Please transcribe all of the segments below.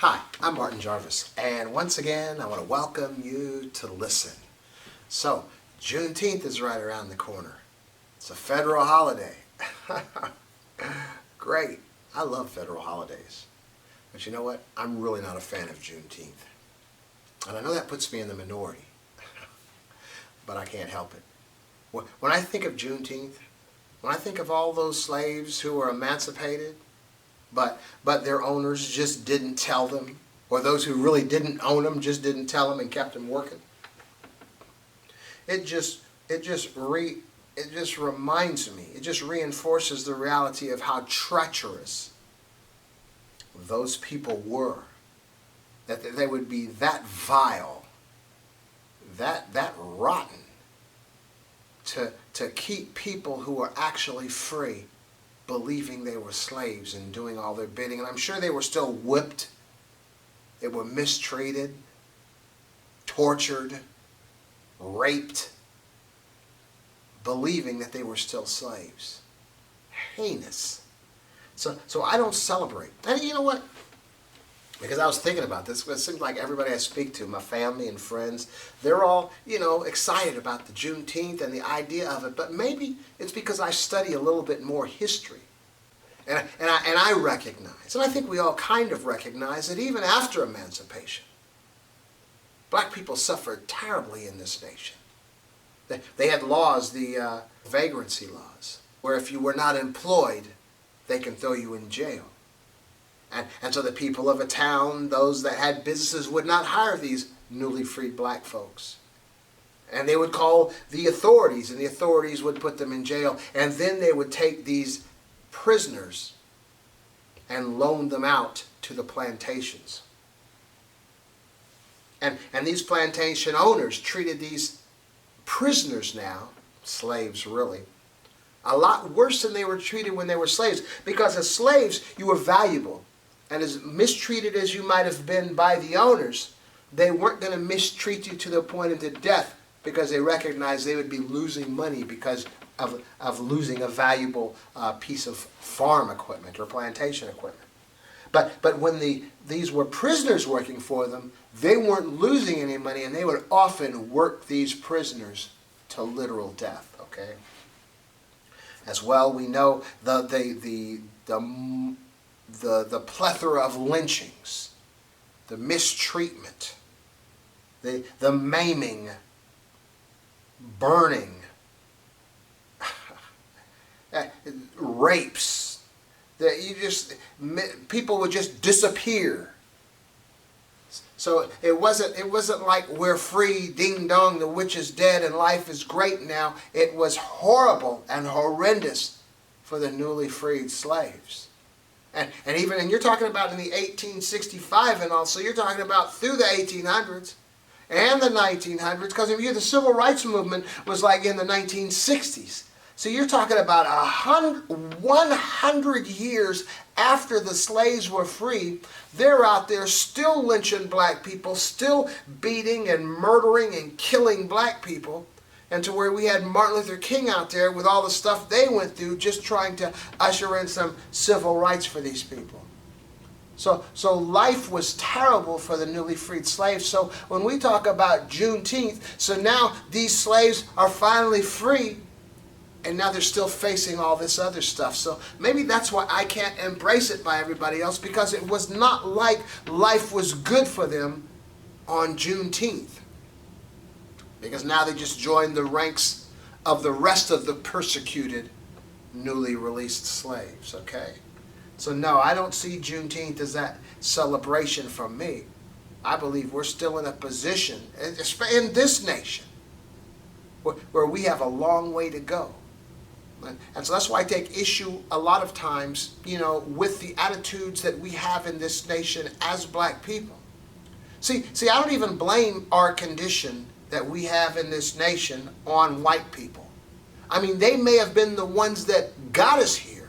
Hi, I'm Martin Jarvis, and once again I want to welcome you to listen. So, Juneteenth is right around the corner. It's a federal holiday. Great. I love federal holidays. But you know what? I'm really not a fan of Juneteenth. And I know that puts me in the minority. But I can't help it. When I think of Juneteenth, when I think of all those slaves who were emancipated, but their owners just didn't tell them, or those who really didn't own them just didn't tell them and kept them working, it just reminds me, it just reinforces the reality of how treacherous those people were, that they would be that vile, that rotten, to keep people who were actually free believing they were slaves and doing all their bidding. And I'm sure they were still whipped, they were mistreated, tortured, raped, believing that they were still slaves. Heinous. So I don't celebrate. And you know what? Because I was thinking about this, it seems like everybody I speak to, my family and friends, they're all, excited about the Juneteenth and the idea of it. But maybe it's because I study a little bit more history. And I recognize, and I think we all kind of recognize, that even after emancipation, black people suffered terribly in this nation. They had laws, the vagrancy laws, where if you were not employed, they can throw you in jail. And so the people of a town, those that had businesses, would not hire these newly freed black folks. And they would call the authorities, and the authorities would put them in jail. And then they would take these prisoners and loan them out to the plantations. And these plantation owners treated these prisoners now, slaves really, a lot worse than they were treated when they were slaves. Because as slaves, you were valuable. And as mistreated as you might have been by the owners, they weren't going to mistreat you to the point of death, because they recognized they would be losing money because of losing a valuable piece of farm equipment or plantation equipment. But when these were prisoners working for them, they weren't losing any money, and they would often work these prisoners to literal death. Okay. As well, we know the plethora of lynchings, the mistreatment, the maiming, burning, rapes, people would just disappear. So it wasn't like we're free, ding dong, the witch is dead and life is great now. It was horrible and horrendous for the newly freed slaves. And you're talking about in the 1865 and also, you're talking about through the 1800s and the 1900s, because the civil rights movement was like in the 1960s. So you're talking about 100 years after the slaves were free, they're out there still lynching black people, still beating and murdering and killing black people. And to where we had Martin Luther King out there with all the stuff they went through, just trying to usher in some civil rights for these people. So life was terrible for the newly freed slaves. So when we talk about Juneteenth, so now these slaves are finally free, and now they're still facing all this other stuff. So maybe that's why I can't embrace it by everybody else, because it was not like life was good for them on Juneteenth. Because now they just joined the ranks of the rest of the persecuted, newly released slaves, okay? So no, I don't see Juneteenth as that celebration from me. I believe we're still in a position, in this nation, where we have a long way to go. And so that's why I take issue a lot of times, with the attitudes that we have in this nation as black people. See, I don't even blame our condition that we have in this nation on white people. I mean, they may have been the ones that got us here,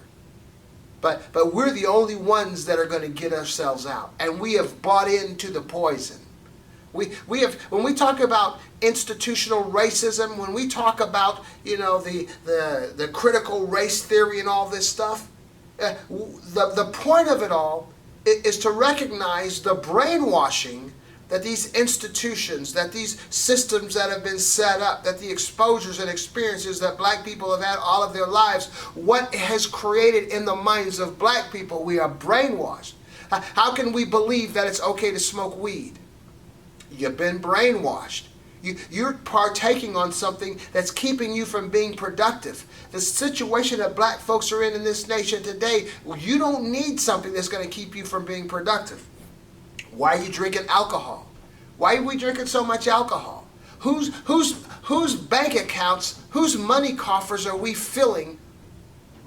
but we're the only ones that are going to get ourselves out. And we have bought into the poison. We have, when we talk about institutional racism, when we talk about, the critical race theory and all this stuff, the point of it all is to recognize the brainwashing that these institutions, that these systems that have been set up, that the exposures and experiences that black people have had all of their lives, what has created in the minds of black people. We are brainwashed. How can we believe that it's okay to smoke weed? You've been brainwashed. You're partaking on something that's keeping you from being productive. The situation that black folks are in this nation today, you don't need something that's going to keep you from being productive. Why are you drinking alcohol? Why are we drinking so much alcohol? Whose bank accounts, whose money coffers are we filling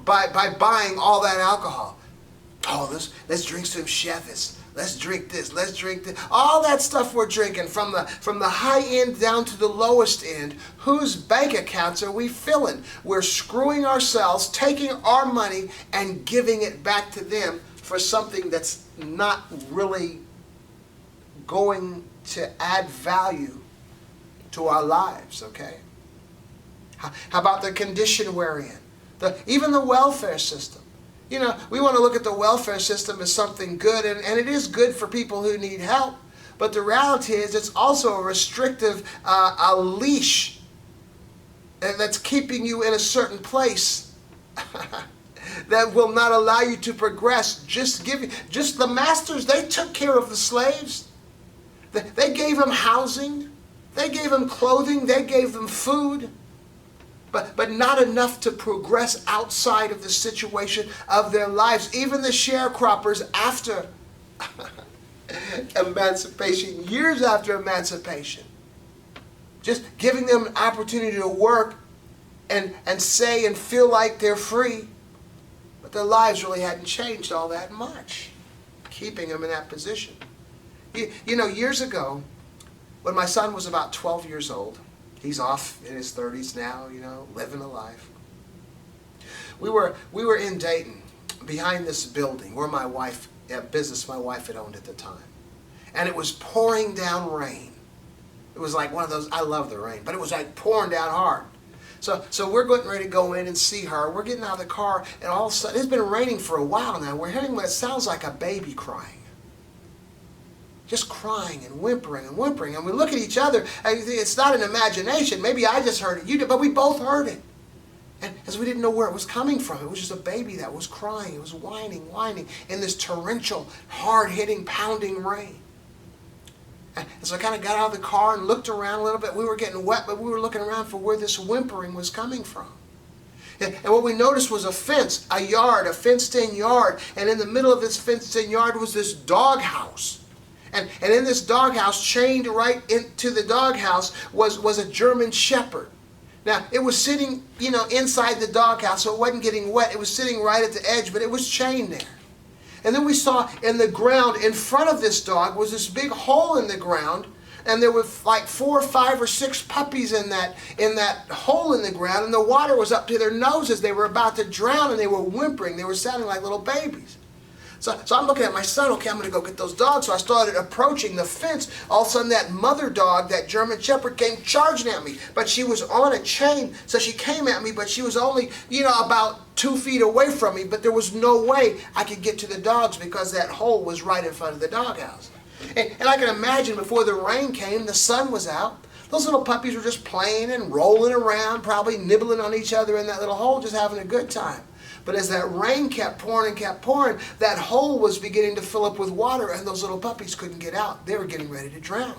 by buying all that alcohol? Oh, let's drink some Chivas. Let's drink this. Let's drink this. All that stuff we're drinking, from the high end down to the lowest end, whose bank accounts are we filling? We're screwing ourselves, taking our money and giving it back to them for something that's not really going to add value to our lives, okay? How about the condition we're in? Even the welfare system. You know, we want to look at the welfare system as something good, and it is good for people who need help. But the reality is it's also a restrictive a leash that's keeping you in a certain place that will not allow you to progress. Just the masters, they took care of the slaves. They gave them housing. They gave them clothing. They gave them food. But not enough to progress outside of the situation of their lives. Even the sharecroppers after emancipation, years after emancipation, just giving them an opportunity to work and say and feel like they're free, but their lives really hadn't changed all that much, keeping them in that position. You know, years ago, when my son was about 12 years old, he's off in his 30s now, you know, living a life. We were in Dayton, behind this building where my wife, a business my wife had owned at the time. And it was pouring down rain. It was like one of those, I love the rain, but it was like pouring down hard. So we're getting ready to go in and see her. We're getting out of the car, and all of a sudden, it's been raining for a while now. We're hearing what sounds like a baby crying. Just crying and whimpering and whimpering. And we look at each other, and it's not an imagination. Maybe I just heard it, you did, but we both heard it. And as we didn't know where it was coming from, it was just a baby that was crying. It was whining in this torrential, hard-hitting, pounding rain. And so I kind of got out of the car and looked around a little bit. We were getting wet, but we were looking around for where this whimpering was coming from. And what we noticed was a fence, a yard, a fenced-in yard. And in the middle of this fenced-in yard was this doghouse. And in this doghouse, chained right into the doghouse, was a German Shepherd. Now, it was sitting, you know, inside the doghouse, so it wasn't getting wet. It was sitting right at the edge, but it was chained there. And then we saw in the ground in front of this dog was this big hole in the ground, and there were like 4 or 5 or 6 puppies in that hole in the ground, and the water was up to their noses. They were about to drown, and they were whimpering. They were sounding like little babies. So I'm looking at my son, okay, I'm going to go get those dogs. So I started approaching the fence. All of a sudden, that mother dog, that German Shepherd, came charging at me. But she was on a chain, so she came at me, but she was only, you know, about 2 feet away from me. But there was no way I could get to the dogs because that hole was right in front of the doghouse. And I can imagine before the rain came, the sun was out. Those little puppies were just playing and rolling around, probably nibbling on each other in that little hole, just having a good time. But as that rain kept pouring and kept pouring, that hole was beginning to fill up with water, and those little puppies couldn't get out. They were getting ready to drown.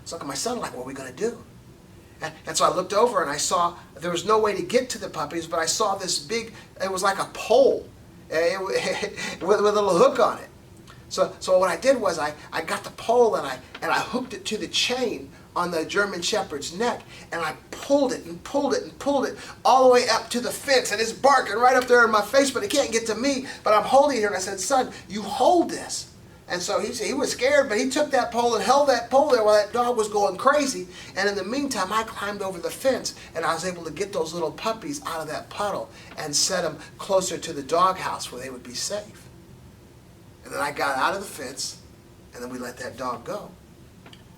So I looked at my son like, what are we going to do? And so I looked over, and I saw there was no way to get to the puppies, but I saw this big, it was like a pole with a little hook on it. So what I did was I got the pole, and I hooked it to the chain on the German Shepherd's neck, and I pulled it and pulled it and pulled it all the way up to the fence, and it's barking right up there in my face, but it can't get to me. But I'm holding it here, and I said, son, you hold this. And so he was scared, but he took that pole and held that pole there while that dog was going crazy. And in the meantime, I climbed over the fence, and I was able to get those little puppies out of that puddle and set them closer to the doghouse where they would be safe. And then I got out of the fence, and then we let that dog go.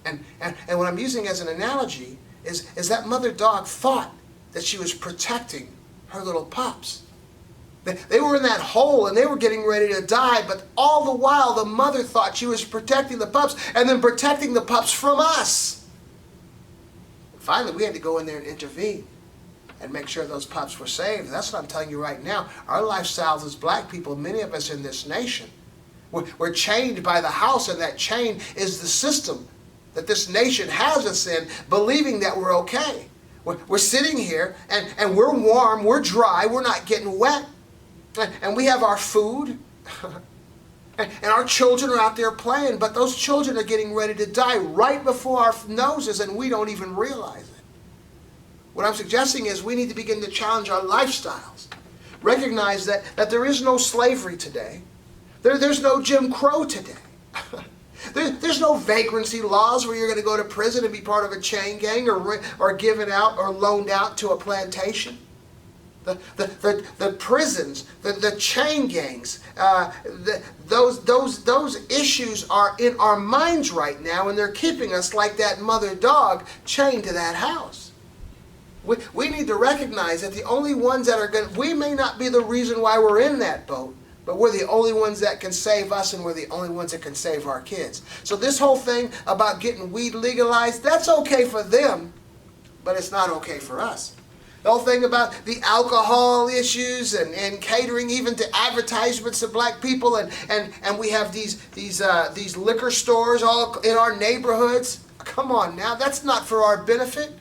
And what I'm using as an analogy is that mother dog thought that she was protecting her little pups. They were in that hole and they were getting ready to die, but all the while the mother thought she was protecting the pups and then protecting the pups from us. Finally, we had to go in there and intervene and make sure those pups were saved. That's what I'm telling you right now. Our lifestyles as black people, many of us in this nation, we're chained by the house, and that chain is the system that this nation has us in, believing that we're okay. We're sitting here and we're warm, we're dry, we're not getting wet, and we have our food, and our children are out there playing, but those children are getting ready to die right before our noses, and we don't even realize it. What I'm suggesting is we need to begin to challenge our lifestyles. Recognize that there is no slavery today. There's no Jim Crow today. There's no vagrancy laws where you're going to go to prison and be part of a chain gang or given out or loaned out to a plantation. The prisons, the chain gangs, those issues are in our minds right now, and they're keeping us like that mother dog chained to that house. We need to recognize that the only ones that are going, we may not be the reason why we're in that boat, but we're the only ones that can save us, and we're the only ones that can save our kids. So this whole thing about getting weed legalized, that's okay for them, but it's not okay for us. The whole thing about the alcohol issues and catering even to advertisements of black people, and we have these liquor stores all in our neighborhoods. Come on now, that's not for our benefit.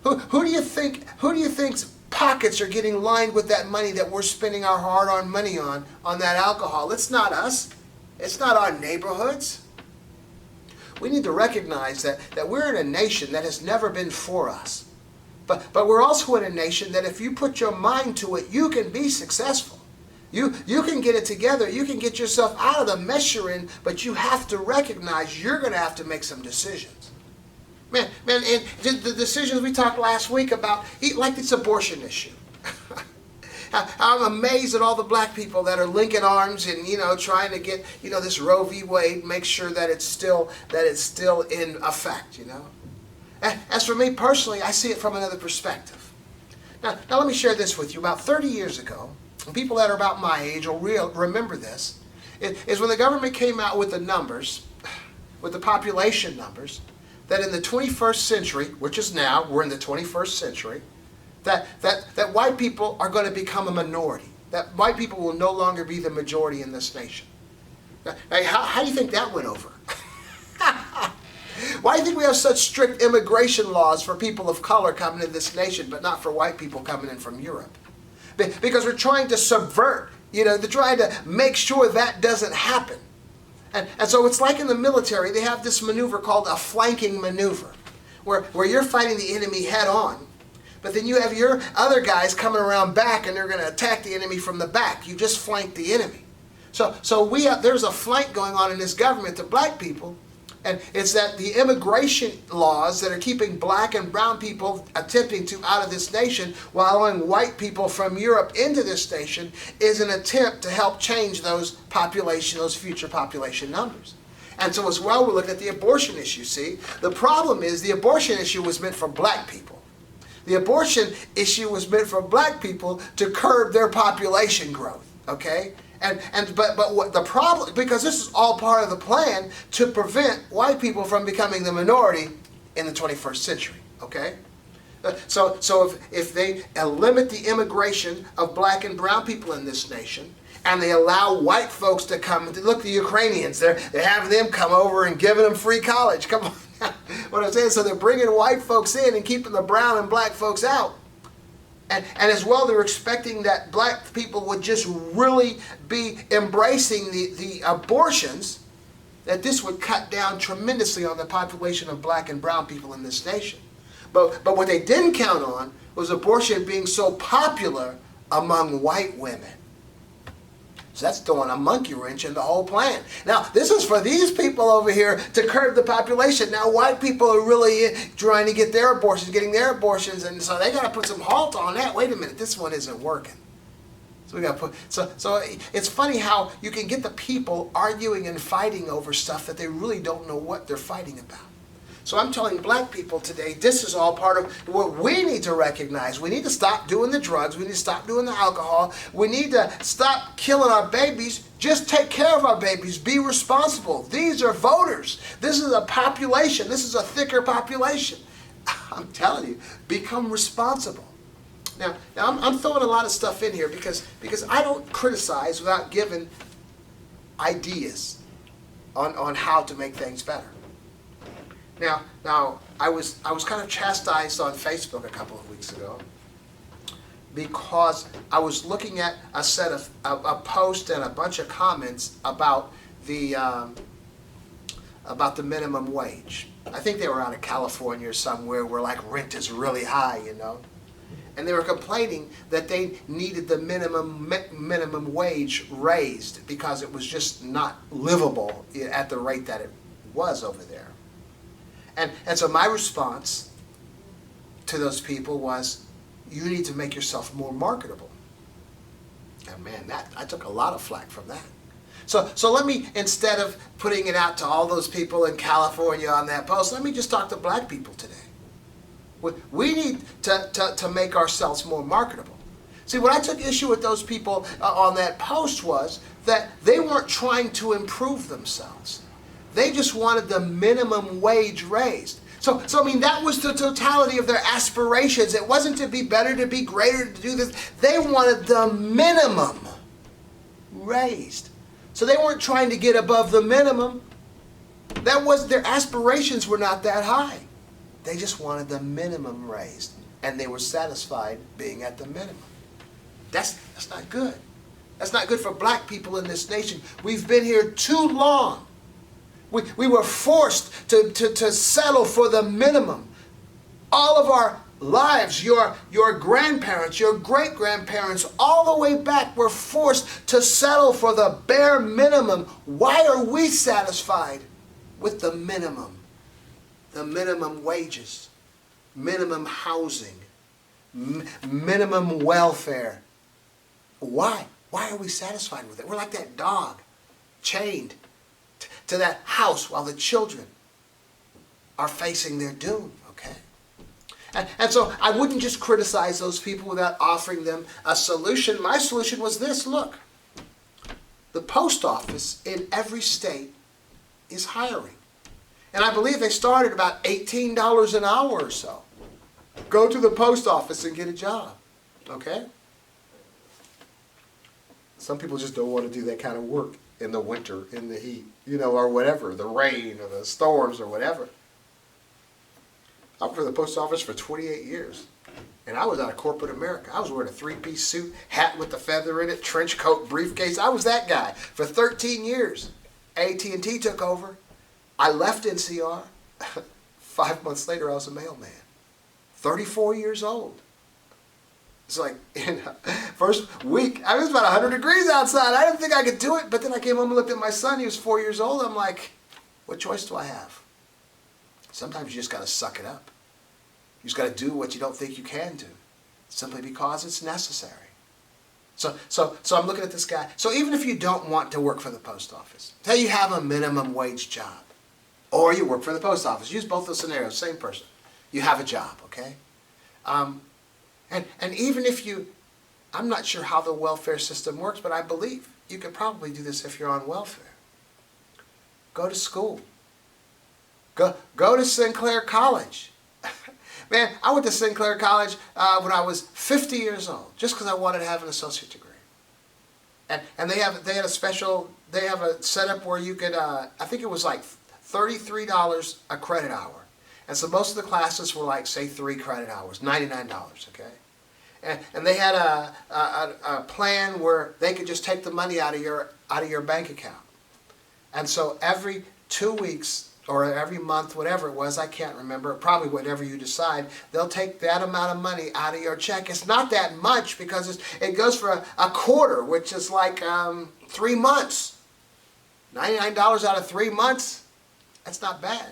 Who do you think's pockets are getting lined with that money that we're spending our hard-earned money on that alcohol? It's not us. It's not our neighborhoods. We need to recognize that we're in a nation that has never been for us. But we're also in a nation that if you put your mind to it, you can be successful. You can get it together. You can get yourself out of the mess you're in, but you have to recognize you're going to have to make some decisions. Man, and the decisions we talked last week about, like this abortion issue. I'm amazed at all the black people that are linking arms and trying to get this Roe v. Wade, make sure that it's still in effect. As for me personally, I see it from another perspective. Now let me share this with you. About 30 years ago, and people that are about my age will remember this, is when the government came out with the numbers, with the population numbers, that in the 21st century, which is now, we're in the 21st century, that white people are going to become a minority. That white people will no longer be the majority in this nation. Now, how do you think that went over? Why do you think we have such strict immigration laws for people of color coming in this nation, but not for white people coming in from Europe? Because we're trying to subvert, they're trying to make sure that doesn't happen. And so it's like in the military, they have this maneuver called a flanking maneuver, where you're fighting the enemy head on, but then you have your other guys coming around back and they're going to attack the enemy from the back. You just flanked the enemy. So there's a flank going on in this government to black people, and it's that the immigration laws that are keeping black and brown people attempting to out of this nation while allowing white people from Europe into this nation is an attempt to help change those future population numbers. And so as well, we're looking at the abortion issue. See, the problem is the abortion issue was meant for black people. The abortion issue was meant for black people to curb their population growth, okay? But what the problem, because this is all part of the plan to prevent white people from becoming the minority in the 21st century, okay? So if they limit the immigration of black and brown people in this nation, and they allow white folks to come, look, the Ukrainians, they're having them come over and giving them free college. Come on. What I'm saying, so they're bringing white folks in and keeping the brown and black folks out. And as well, they're expecting that black people would just really be embracing the abortions, that this would cut down tremendously on the population of black and brown people in this nation. But what they didn't count on was abortion being so popular among white women. So that's throwing a monkey wrench in the whole plan. Now, this is for these people over here to curb the population. Now, white people are really trying to get their abortions, getting their abortions, and so they got to put some halt on that. Wait a minute, this one isn't working. So we got to put. So it's funny how you can get the people arguing and fighting over stuff that they really don't know what they're fighting about. So I'm telling black people today, this is all part of what we need to recognize. We need to stop doing the drugs. We need to stop doing the alcohol. We need to stop killing our babies. Just take care of our babies. Be responsible. These are voters. This is a population. This is a thicker population. I'm telling you, become responsible. Now I'm throwing a lot of stuff in here because I don't criticize without giving ideas on how to make things better. Now I was kind of chastised on Facebook a couple of weeks ago because I was looking at a set of a post and a bunch of comments about the minimum wage. I think they were out of California or somewhere where like rent is really high, you know. And they were complaining that they needed the minimum wage raised because it was just not livable at the rate that it was over there. And so my response to those people was, you need to make yourself more marketable. And man, I took a lot of flack from that. So let me, instead of putting it out to all those people in California on that post, let me just talk to black people today. We need to make ourselves more marketable. See, what I took issue with those people on that post was that they weren't trying to improve themselves. They just wanted the minimum wage raised. So I mean, that was the totality of their aspirations. It wasn't to be better, to be greater, to do this. They wanted the minimum raised. So they weren't trying to get above the minimum. That was, their aspirations were not that high. They just wanted the minimum raised, and they were satisfied being at the minimum. That's not good. That's not good for black people in this nation. We've been here too long. We were forced to settle for the minimum. All of our lives, your grandparents, your great-grandparents, all the way back were forced to settle for the bare minimum. Why are we satisfied with the minimum? The minimum wages, minimum housing, minimum welfare. Why? Why are we satisfied with it? We're like that dog chained to that house while the children are facing their doom, okay? And so I wouldn't just criticize those people without offering them a solution. My solution was this, look. The post office in every state is hiring. And I believe they started about $18 an hour or so. Go to the post office and get a job, okay? Some people just don't want to do that kind of work in the winter, in the heat, you know, or whatever, the rain or the storms or whatever. I worked for the post office for 28 years. And I was out of corporate America. I was wearing a three-piece suit, hat with the feather in it, trench coat, briefcase. I was that guy for 13 years. AT&T took over. I left NCR. 5 months later, I was a mailman. 34 years old. It's like, first week, I was about 100 degrees outside. I didn't think I could do it. But then I came home and looked at my son. He was 4 years old. I'm like, what choice do I have? Sometimes you just got to suck it up. You just got to do what you don't think you can do, simply because it's necessary. So I'm looking at this guy. So even if you don't want to work for the post office, say you have a minimum wage job, or you work for the post office, use both those scenarios, same person. You have a job, okay? And even if you, I'm not sure how the welfare system works, but I believe you could probably do this if you're on welfare. Go to school. Go to Sinclair College. Man, I went to Sinclair College when I was 50 years old, just because I wanted to have an associate degree. And they had a special, they have a setup where you could, I think it was like $33 a credit hour. And so most of the classes were like, say, 3 credit hours, $99, okay? And they had a plan where they could just take the money out of your bank account. And so every 2 weeks, or every month, whatever it was, I can't remember, probably whatever you decide, they'll take that amount of money out of your check. It's not that much because it goes for a quarter, which is like 3 months. $99 out of 3 months, that's not bad.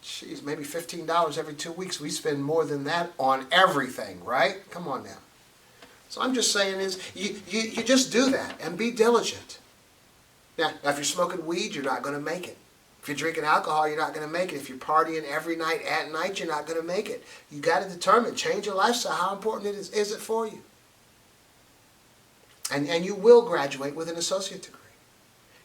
Jeez, maybe $15 every 2 weeks. We spend more than that on everything, right? Come on now. So I'm just saying is, you just do that and be diligent. Now if you're smoking weed, you're not going to make it. If you're drinking alcohol, you're not going to make it. If you're partying every night at night, you're not going to make it. You got to determine, change your lifestyle. How important is it for you? And you will graduate with an associate degree.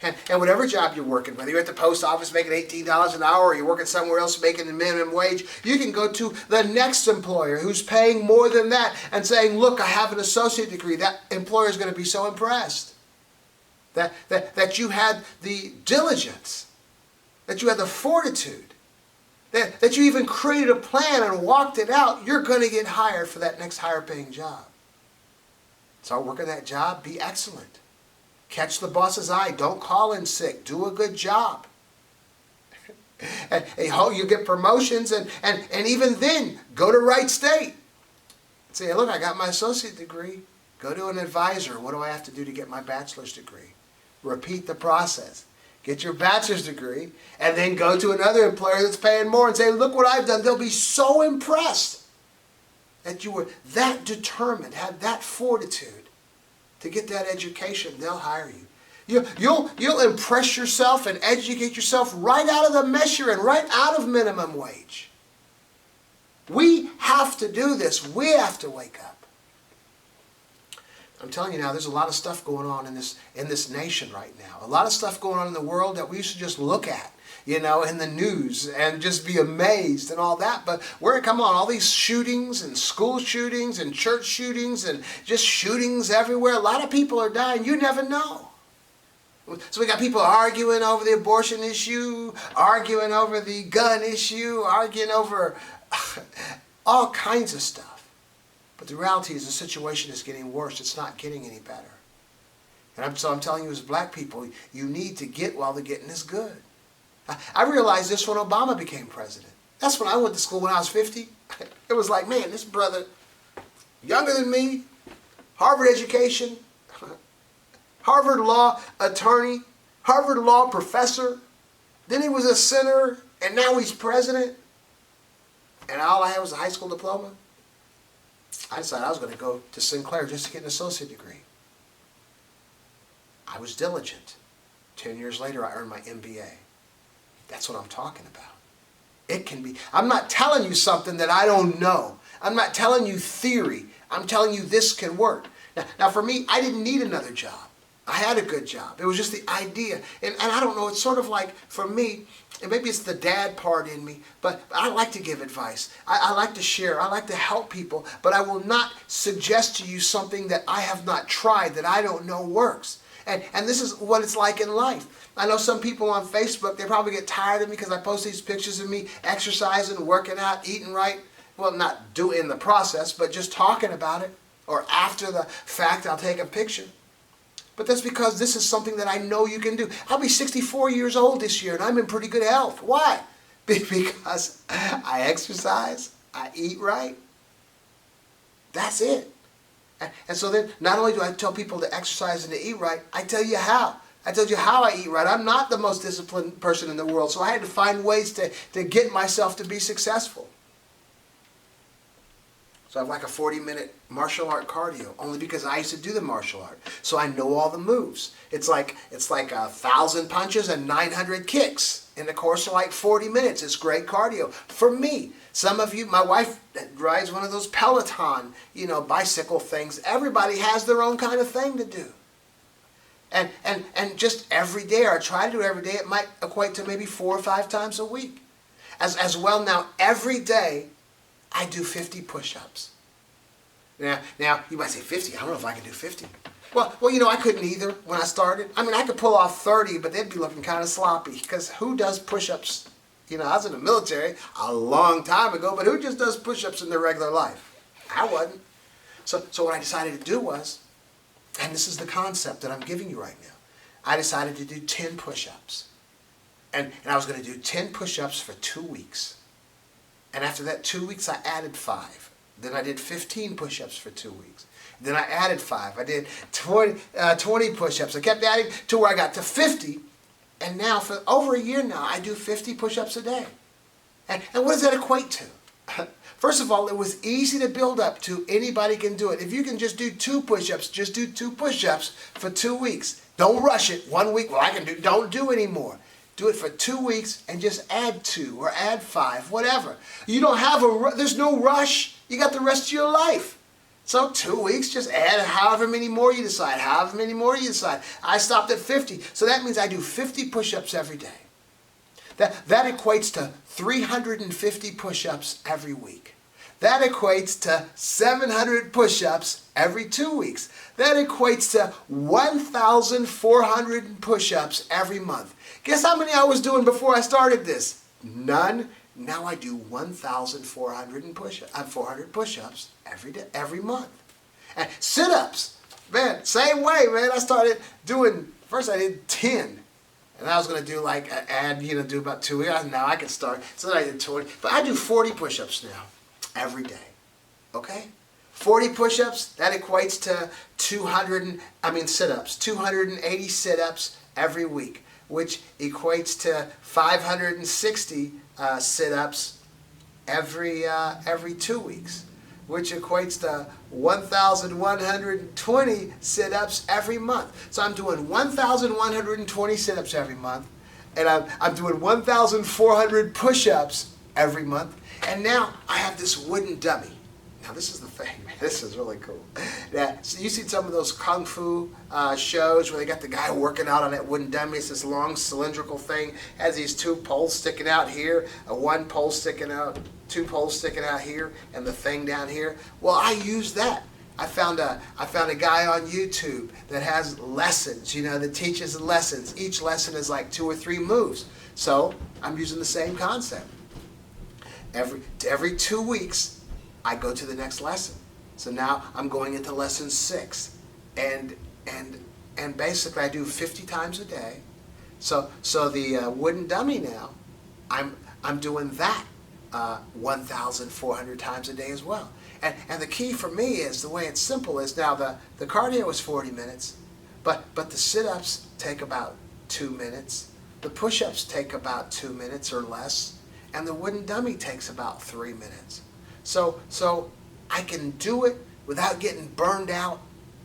And whatever job you're working, whether you're at the post office making $18 an hour or you're working somewhere else making the minimum wage, you can go to the next employer who's paying more than that and saying, look, I have an associate degree. That employer is going to be so impressed that you had the diligence, that you had the fortitude, that you even created a plan and walked it out. You're going to get hired for that next higher paying job. Start working that job. Be excellent. Catch the boss's eye. Don't call in sick. Do a good job. And you get promotions, and even then, go to Wright State. Say, look, I got my associate degree. Go to an advisor. What do I have to do to get my bachelor's degree? Repeat the process. Get your bachelor's degree, and then go to another employer that's paying more and say, look what I've done. They'll be so impressed that you were that determined, had that fortitude to get that education. They'll hire you. You'll impress yourself and educate yourself right out of the mess you're in, right out of minimum wage. We have to do this. We have to wake up. I'm telling you now, there's a lot of stuff going on in this nation right now. A lot of stuff going on in the world that we used to just look at, in the news and just be amazed and all that. But come on, all these shootings and school shootings and church shootings and just shootings everywhere. A lot of people are dying. You never know. So we got people arguing over the abortion issue, arguing over the gun issue, arguing over all kinds of stuff. But the reality is the situation is getting worse. It's not getting any better. And so I'm telling you, as black people, you need to get while the getting is good. I realized this when Obama became president. That's when I went to school when I was 50. It was like, man, this brother, younger than me, Harvard education, Harvard law attorney, Harvard law professor. Then he was a senator, and now he's president. And all I had was a high school diploma. I decided I was going to go to Sinclair just to get an associate degree. I was diligent. 10 years later, I earned my MBA. That's what I'm talking about. It can be. I'm not telling you something that I don't know. I'm not telling you theory. I'm telling you this can work. Now for me, I didn't need another job. I had a good job. It was just the idea. And I don't know, it's sort of like, for me, and maybe it's the dad part in me, but I like to give advice. I like to share. I like to help people. But I will not suggest to you something that I have not tried, that I don't know works. And this is what it's like in life. I know some people on Facebook, they probably get tired of me because I post these pictures of me exercising, working out, eating right. Well, not do it in the process, but just talking about it. Or after the fact, I'll take a picture. But that's because this is something that I know you can do. I'll be 64 years old this year, and I'm in pretty good health. Why? Because I exercise, I eat right. That's it. And so then, not only do I tell people to exercise and to eat right, I tell you how. I told you how I eat right. I'm not the most disciplined person in the world, so I had to find ways to get myself to be successful. So I have like a 40-minute martial art cardio, only because I used to do the martial art. So I know all the moves. It's like 1,000 punches and 900 kicks in the course of like 40 minutes. It's great cardio. For me, some of you, my wife rides one of those Peloton, bicycle things. Everybody has their own kind of thing to do. And just every day, or I try to do every day, it might equate to maybe 4 or 5 times a week. As well now, every day, I do 50 push-ups. Now, you might say 50. I don't know if I can do 50. Well, I couldn't either when I started. I mean, I could pull off 30, but they'd be looking kind of sloppy, because who does push-ups? I was in the military a long time ago, but who just does push-ups in their regular life? I wasn't. So what I decided to do was, and this is the concept that I'm giving you right now, I decided to do 10 push-ups. And I was going to do 10 push-ups for 2 weeks. And after that 2 weeks, I added 5. Then I did 15 push-ups for 2 weeks. Then I added 5. I did 20 push-ups. I kept adding to where I got to 50. And now, for over a year now, I do 50 push-ups a day. And what does that equate to? First of all, it was easy to build up to. Anybody can do it. If you can just do 2 push-ups, just do 2 push-ups for 2 weeks. Don't rush it. 1 week, I can do. Don't do any more. Do it for 2 weeks and just add 2 or add 5, whatever. You don't have there's no rush. You got the rest of your life. So 2 weeks, just add however many more you decide, however many more you decide. I stopped at 50. So that means I do 50 push-ups every day. That equates to 350 push-ups every week. That equates to 700 push-ups every 2 weeks. That equates to 1,400 push-ups every month. Guess how many I was doing before I started this? None. Now I do 1,400 push-ups every day, every month. And sit-ups, man, same way, man. I started doing, first I did 10. And I was going to do like, do about 2 weeks. Now I can start. So then I did 20. But I do 40 push-ups now, every day. Okay? 40 push-ups, that equates to sit-ups, 280 sit-ups every week, which equates to 560 sit-ups every 2 weeks, which equates to 1,120 sit-ups every month. So I'm doing 1,120 sit-ups every month, and I'm doing 1,400 push-ups every month, and now I have this wooden dummy. Now this is the thing, man. This is really cool. Now, so you see some of those kung fu shows where they got the guy working out on that wooden dummy. It's this long cylindrical thing, has these 2 poles sticking out here, 1 pole sticking out, 2 poles sticking out here, and the thing down here. Well, I use that. I found a guy on YouTube that has lessons, that teaches lessons. Each lesson is like 2 or 3 moves. So I'm using the same concept. Every 2 weeks, I go to the next lesson. So now I'm going into lesson 6, and basically I do 50 times a day. So the wooden dummy now, I'm doing that 1,400 times a day as well. And the key for me is, the way it's simple is, now the cardio is 40 minutes, but the sit-ups take about 2 minutes, the push-ups take about 2 minutes or less, and the wooden dummy takes about 3 minutes. So I can do it without getting burned out,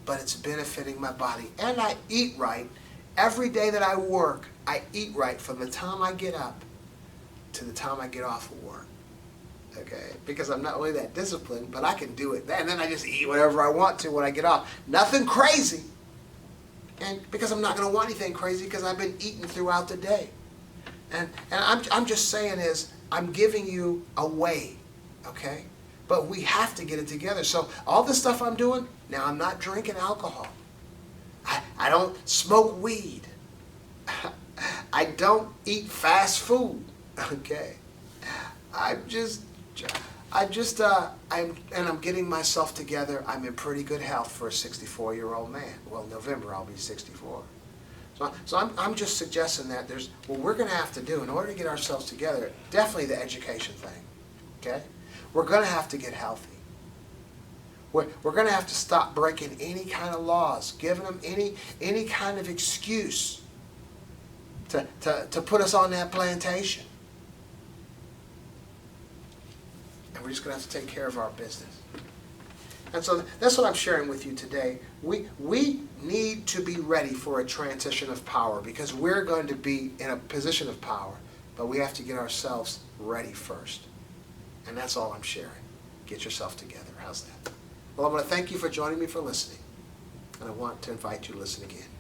but it's benefiting my body. And I eat right. Every day that I work, I eat right from the time I get up to the time I get off of work. Okay? Because I'm not really that disciplined, but I can do it. And then I just eat whatever I want to when I get off. Nothing crazy. And because I'm not going to want anything crazy, because I've been eating throughout the day. And I'm just saying is, I'm giving you a way. Okay? But we have to get it together. So all the stuff I'm doing, now I'm not drinking alcohol. I don't smoke weed. I don't eat fast food. Okay? I'm getting myself together. I'm in pretty good health for a 64-year-old man. Well, November I'll be 64. So I'm just suggesting that what we're going to have to do in order to get ourselves together, definitely the education thing. Okay? We're going to have to get healthy. We're going to have to stop breaking any kind of laws, giving them any kind of excuse to put us on that plantation. And we're just going to have to take care of our business. And so that's what I'm sharing with you today. We need to be ready for a transition of power, because we're going to be in a position of power, but we have to get ourselves ready first. And that's all I'm sharing. Get yourself together. How's that? Well, I want to thank you for joining me for listening. And I want to invite you to listen again.